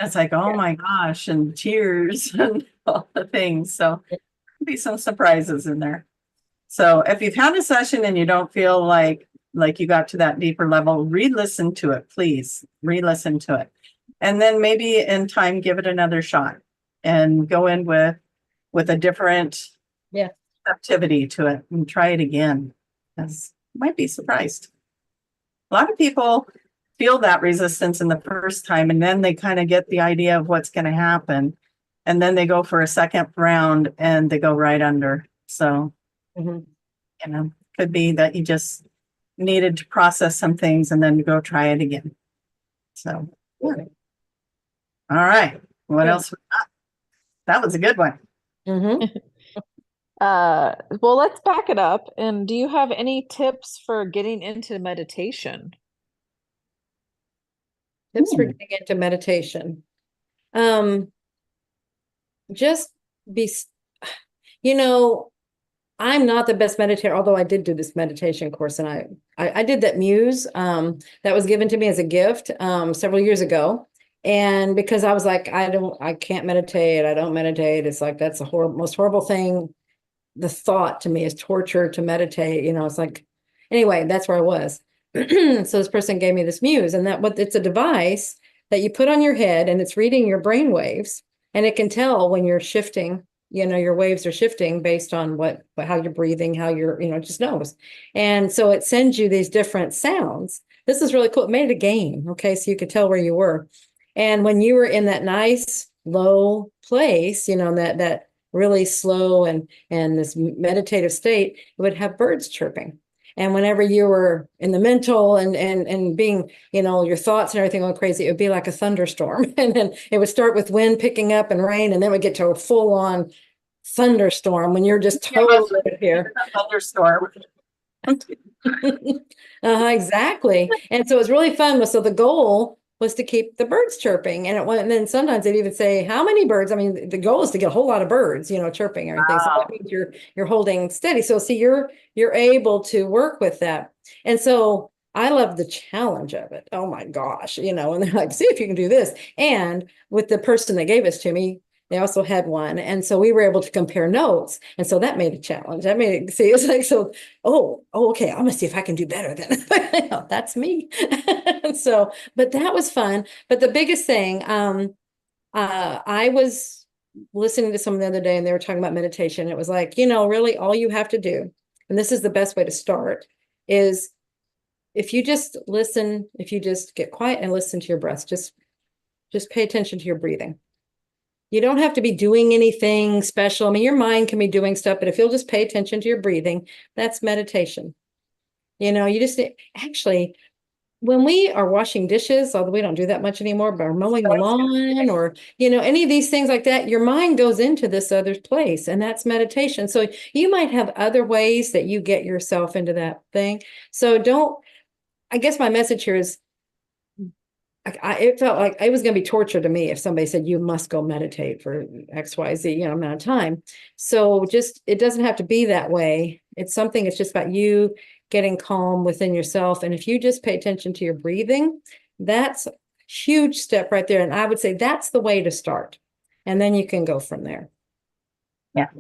it's like, oh my gosh, and tears and all the things. So there'll be some surprises in there. So if you've had a session and you don't feel like you got to that deeper level, re-listen to it, please. Re-listen to it. And then maybe in time, give it another shot and go in with a different activity to it and try it again. Because you might be surprised. A lot of people feel that resistance in the first time, and then they kind of get the idea of what's going to happen. And then they go for a second round and they go right under. So, could be that you just needed to process some things and then go try it again. So, all right. What else we got? That was a good one. Well, let's back it up. And do you have any tips for getting into meditation? Tips for getting into meditation. Just be, I'm not the best meditator, although I did do this meditation course and I did that Muse that was given to me as a gift several years ago. And because I was like, I can't meditate. I don't meditate. It's like, that's the most horrible thing. The thought to me is torture to meditate. It's like, anyway, that's where I was. So this person gave me this Muse, and it's a device that you put on your head, and it's reading your brain waves, and it can tell when you're shifting. Your waves are shifting based on how you're breathing, how you're, it just knows. And so it sends you these different sounds. This is really cool. It made it a game. Okay. So you could tell where you were. And when you were in that nice low place, that really slow and this meditative state, it would have birds chirping. And whenever you were in the mental and being, your thoughts and everything going crazy, it would be like a thunderstorm. And then it would start with wind picking up and rain, and then we get to a full on thunderstorm when you're just totally here. Thunderstorm. Exactly. And so it was really fun. So the goal was to keep the birds chirping. And then sometimes they'd even say, how many birds? I mean, the goal is to get a whole lot of birds, chirping and everything. Wow. So that means you're holding steady. So see, you're able to work with that. And so I love the challenge of it. Oh my gosh, and they're like, see if you can do this. And with the person that gave this to me, they also had one. And so we were able to compare notes. And so that made a challenge. That made it, see, it's like, so, okay, I'm gonna see if I can do better than that's me. So, but that was fun. But the biggest thing, I was listening to someone the other day and they were talking about meditation. It was like, really all you have to do, and this is the best way to start, is if you just listen, if you just get quiet and listen to your breath, just pay attention to your breathing. You don't have to be doing anything special. I mean, your mind can be doing stuff, but if you'll just pay attention to your breathing, that's meditation. You just actually, when we are washing dishes, although we don't do that much anymore, but mowing the lawn or, any of these things like that, your mind goes into this other place, and that's meditation. So you might have other ways that you get yourself into that thing. So I guess my message here is, it felt like it was going to be torture to me if somebody said you must go meditate for XYZ, amount of time. So it doesn't have to be that way. It's just about you getting calm within yourself. And if you just pay attention to your breathing, that's a huge step right there. And I would say that's the way to start. And then you can go from there. Yeah,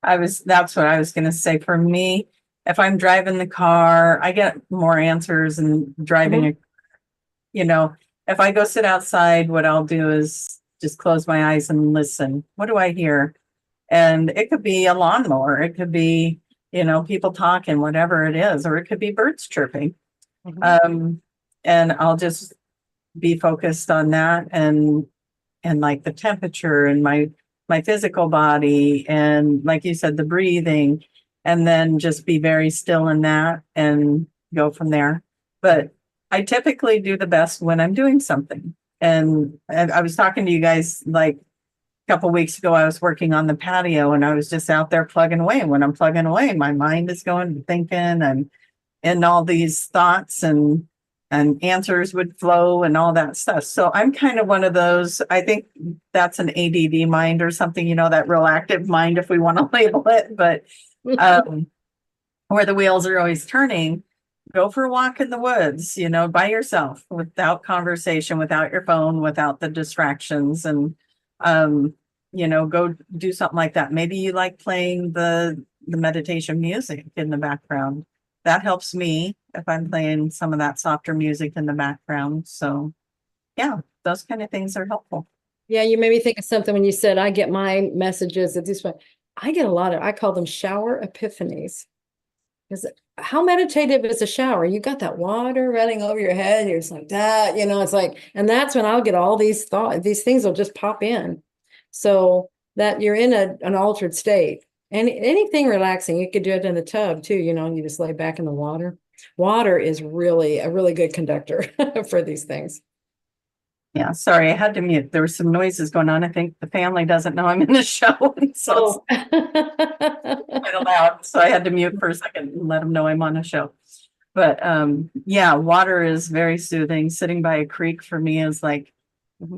that's what I was going to say. For me, if I'm driving the car, I get more answers and driving, if I go sit outside, what I'll do is just close my eyes and listen. What do I hear? And it could be a lawnmower. It could be, people talking, whatever it is, or it could be birds chirping. And I'll just be focused on that and like the temperature and my physical body. And like you said, the breathing, and then just be very still in that and go from there. But I typically do the best when I'm doing something. And I was talking to you guys like a couple of weeks ago, I was working on the patio and I was just out there plugging away. And when I'm plugging away, my mind is going thinking and all these thoughts and answers would flow and all that stuff. So I'm kind of one of those, I think that's an ADD mind or something, that real active mind, if we want to label it, but where the wheels are always turning. Go for a walk in the woods, by yourself, without conversation, without your phone, without the distractions, and go do something like that. Maybe you like playing the meditation music in the background. That helps me if I'm playing some of that softer music in the background. So yeah, those kind of things are helpful. Yeah, you made me think of something when you said I get my messages at this point. I get a lot I call them shower epiphanies. Because how meditative is a shower? You got that water running over your head. You're just like that, it's like, and that's when I'll get all these thoughts, these things will just pop in. So that you're in an altered state. And anything relaxing, you could do it in the tub too, you just lay back in the water. Water is really a really good conductor for these things. Yeah, sorry, I had to mute. There were some noises going on. I think the family doesn't know I'm in the show. So it's quite loud. So I had to mute for a second and let them know I'm on a show. But yeah, water is very soothing. Sitting by a creek for me is like,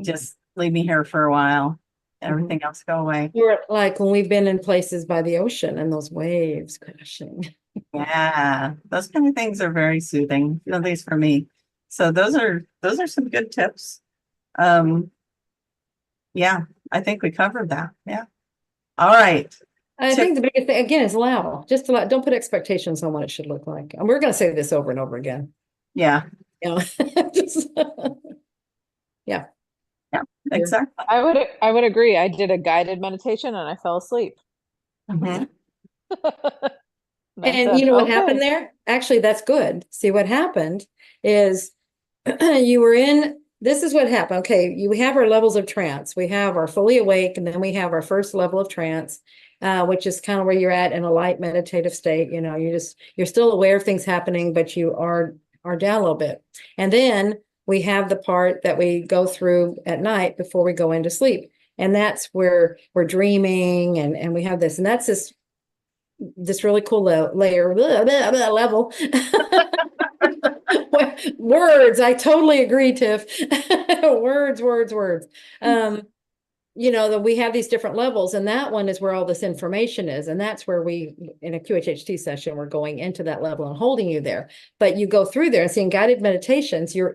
just leave me here for a while. Everything else go away. Or like when we've been in places by the ocean and those waves crashing. Yeah, those kind of things are very soothing, at least for me. So those are some good tips. Yeah, I think we covered that. Yeah. All right. I think the biggest thing again is allow. Just don't put expectations on what it should look like. And we're going to say this over and over again. Yeah. Yeah. Yeah, exactly. I would agree. I did a guided meditation and I fell asleep. And you know what happened there? Actually, that's good. See, what happened is you were in. This is what happened. Okay, we have our levels of trance. We have our fully awake, and then we have our first level of trance, which is kind of where you're at in a light meditative state. You're still aware of things happening, but you are down a little bit. And then we have the part that we go through at night before we go into sleep. And that's where we're dreaming and we have this, and that's this really cool layer level. Words. I totally agree, Tiff. Words. That we have these different levels, and that one is where all this information is. And that's where we, in a QHHT session, we're going into that level and holding you there. But you go through there and seeing guided meditations, you're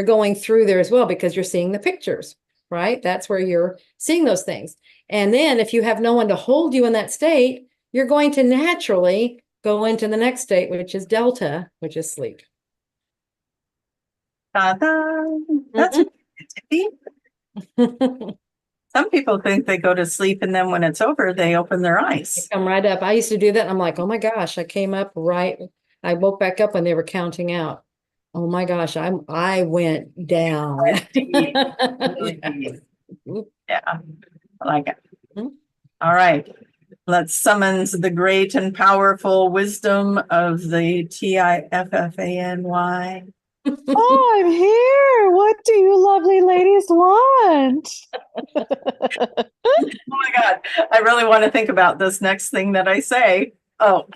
going through there as well, because you're seeing the pictures. right? That's where you're seeing those things. And then if you have no one to hold you in that state, you're going to naturally go into the next state, which is delta, which is sleep. Ta-da! That's what you get to be. Some people think they go to sleep and then when it's over, they open their eyes. Come right up. I used to do that. And I'm like, oh my gosh, I came up right. I woke back up when they were counting out. Oh my gosh, I went down. Yeah, I like it. Mhm. All right. Let's summons the great and powerful wisdom of the TIFFANY. Oh, I'm here. What do you lovely ladies want? Oh my God. I really want to think about this next thing that I say. Oh,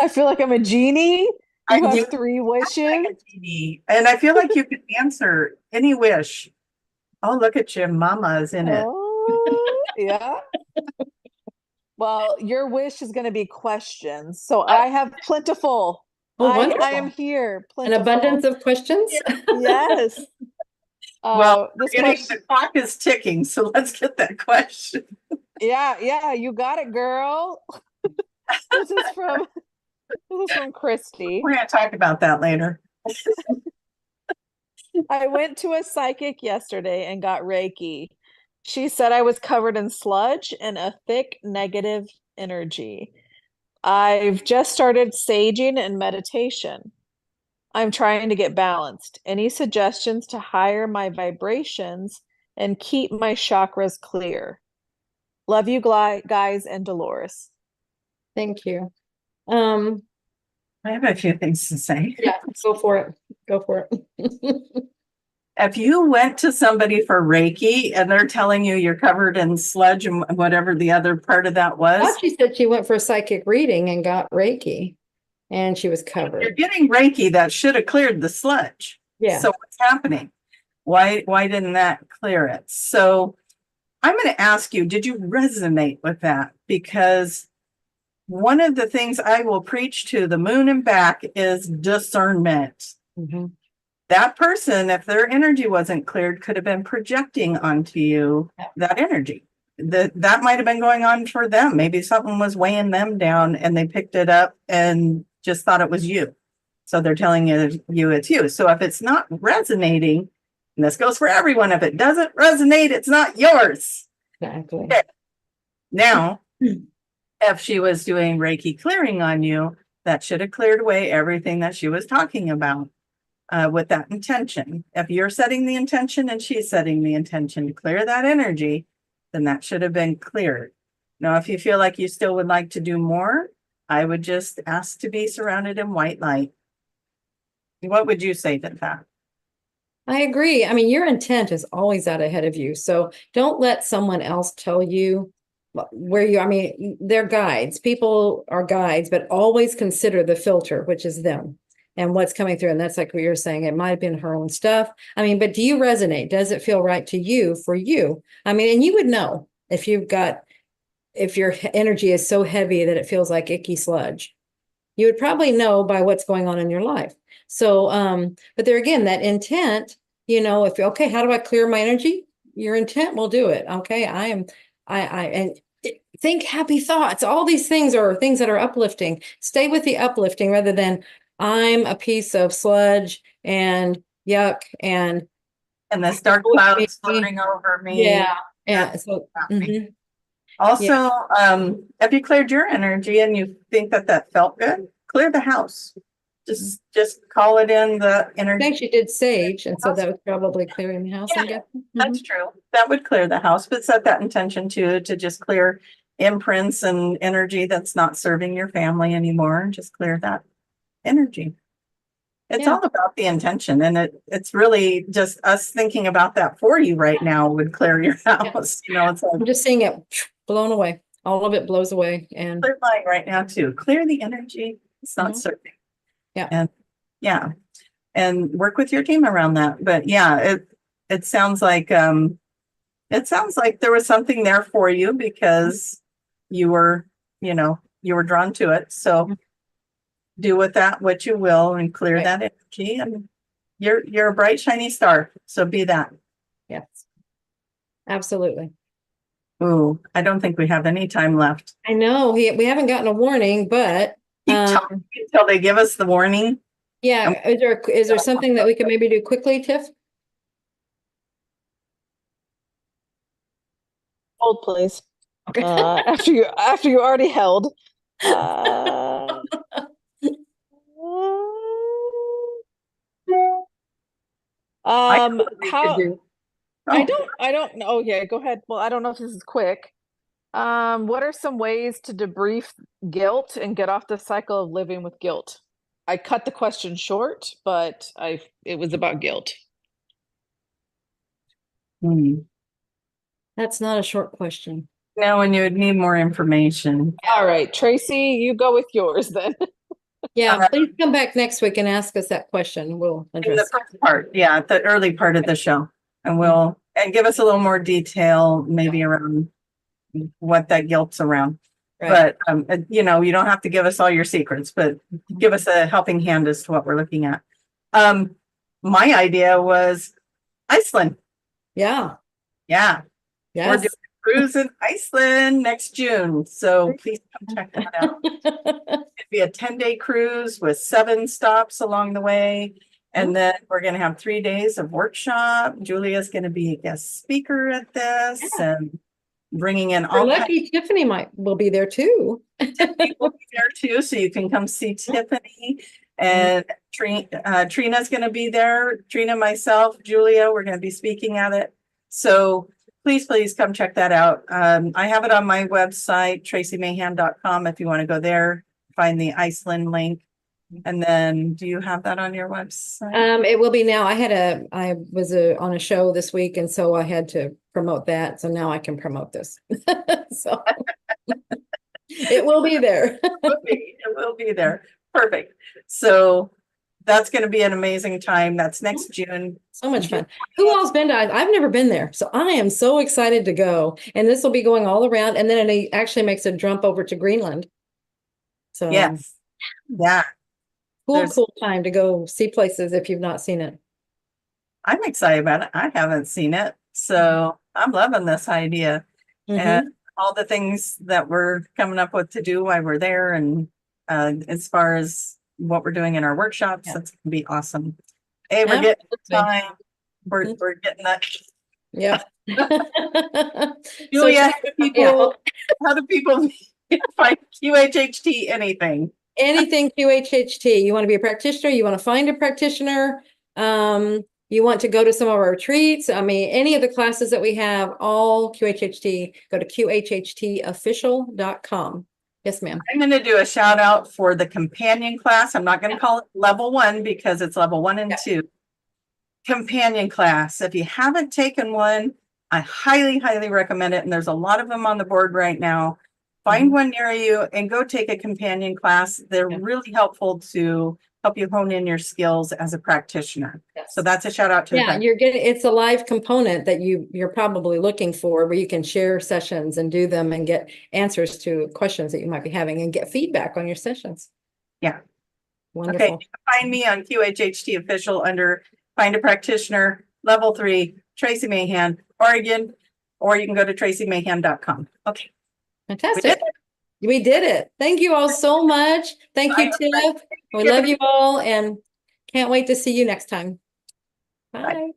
I feel like I'm a genie. I You do. have 3 wishes. like a genie. And I feel like you can answer any wish. Oh, look at you. Mama is in it. Oh, yeah. Well, your wish is going to be questions. So I have plentiful. Oh, I wonderful. am here. An Plentiful. abundance of questions. Yes. Well, this the clock is ticking, so let's get that question. Yeah, you got it, girl. This is from Christy. We're going to talk about that later. I went to a psychic yesterday and got Reiki. She said I was covered in sludge and a thick negative energy. I've just started saging and meditation. I'm trying to get balanced. Any suggestions to higher my vibrations and keep my chakras clear? Love you, guys, and Dolores. Thank you. I have a few things to say. Yeah, go for it. Go for it. If you went to somebody for Reiki and they're telling you you're covered in sludge and whatever the other part of that was, She said she went for a psychic reading and got Reiki, and she was if you're covered. getting Reiki, that should have cleared the sludge. Yeah. So what's happening? Why didn't that clear it? So I'm going to ask you, did you resonate with that? Because one of the things I will preach to the moon and back is discernment. Mm-hmm. That person, if their energy wasn't cleared, could have been projecting onto you that energy. That might have been going on for them. Maybe something was weighing them down and they picked it up and just thought it was you. So they're telling you it's you. So if it's not resonating, and this goes for everyone, if it doesn't resonate, it's not yours. Exactly. Okay. Now, if she was doing Reiki clearing on you, that should have cleared away everything that she was talking about with that intention. If you're setting the intention and she's setting the intention to clear that energy, then that should have been cleared. Now, if you feel like you still would like to do more, I would just ask to be surrounded in white light. What would you say to that? I agree. I mean, your intent is always out ahead of you. So don't let someone else tell you where you, I mean, they're guides. People are guides, but always consider the filter, which is them and what's coming through. And that's like what you're saying. It might have been her own stuff. I mean, but do you resonate? Does it feel right to you for you? I mean, and you would know if your energy is so heavy that it feels like icky sludge. You would probably know by what's going on in your life. So, but there again, that intent, okay, how do I clear my energy? Your intent will do it. Okay. And think happy thoughts. All these things are things that are uplifting. Stay with the uplifting rather than I'm a piece of sludge and yuck and this dark cloud is floating over me. Yeah. Yeah. So, mm-hmm. Also, if you cleared your energy and you think that felt good, clear the house. Just call it in the energy. I think she did sage, and so that was probably clearing the house. Yeah, that's true. That would clear the house, but set that intention to just clear imprints and energy that's not serving your family anymore. Just clear that energy. It's all about the intention, and it's really just us thinking about that for you right now would clear your house. It's like, I'm just seeing it blown away. All of it blows away, and clear mine right now too. Clear the energy. It's not serving. And work with your team around that. But it sounds like there was something there for you because you were drawn to it. So do with that what you will and clear that energy. And you're a bright, shiny star. So be that. Yes. Absolutely. Ooh, I don't think we have any time left. I know we haven't gotten a warning, but Keep talking until they give us the warning. yeah, is there something that we could maybe do quickly, Tiff? Hold, please. Okay. After you already held. How I don't know. Oh yeah, go ahead. Well, I don't know if this is quick. What are some ways to debrief guilt and get off the cycle of living with guilt? I cut the question short, but it was about guilt. That's not a short question. No, and you would need more information. All right, Tracy, you go with yours then. Yeah, please come back next week and ask us that question. We'll In the address. first part, yeah, the early part of the show. And and give us a little more detail, maybe around what that guilt's around. Right. But, you know, you don't have to give us all your secrets, but give us a helping hand as to what we're looking at. My idea was Iceland. Yeah. Yeah. We're Yes. doing a cruise in Iceland next June. So please come check that out. It'd be a 10-day cruise with 7 stops along the way. And then we're going to have 3 days of workshop. Julia's going to be a guest speaker at this and bringing in all lucky Tiffany will be there too. Tiffany will be there too, so you can come see Tiffany. And Trina's going to be there. Trina, myself, Julia, we're going to be speaking at it. So please come check that out. I have it on my website, tracymayhan.com, if you want to go there, find the Iceland link. And then do you have that on your website? It will be now. I was on a show this week, and so I had to promote that. So now I can promote this. So it will be there. It will be there. Perfect. So that's going to be an amazing time. That's next June. So much fun. Who all's been to? I've never been there, so I am so excited to go. And this will be going all around, and then it actually makes a jump over to Greenland. So yes, yeah. Cool time to go see places if you've not seen it. I'm excited about it. I haven't seen it. So I'm loving this idea and all the things that we're coming up with to do while we're there. And as far as what we're doing in our workshops, that's going to be awesome. Hey, we're getting the time. We're getting that. Yeah. Julia, how do people find QHHT anything? Anything QHHT. You want to be a practitioner, you want to find a practitioner, you want to go to some of our retreats. I mean, any of the classes that we have, all QHHT, go to QHHTofficial.com. Yes, ma'am. I'm going to do a shout out for the companion class. I'm not going to call it level 1 because it's level 1 and 2. Companion class. If you haven't taken one, I highly recommend it. And there's a lot of them on the board right now. Find one near you and go take a companion class. They're really helpful to help you hone in your skills as a practitioner. Yes. So that's a shout out to it's a live component that you're probably looking for, where you can share sessions and do them and get answers to questions that you might be having and get feedback on your sessions. Yeah. Wonderful. Okay. Find me on QHHT Official under Find a Practitioner, level 3, Tracy Mayhan, Oregon, or you can go to tracymayhan.com. Okay. Fantastic. We did it. Thank you all so much. Thank you, Tiff. We love you all and can't wait to see you next time. Bye.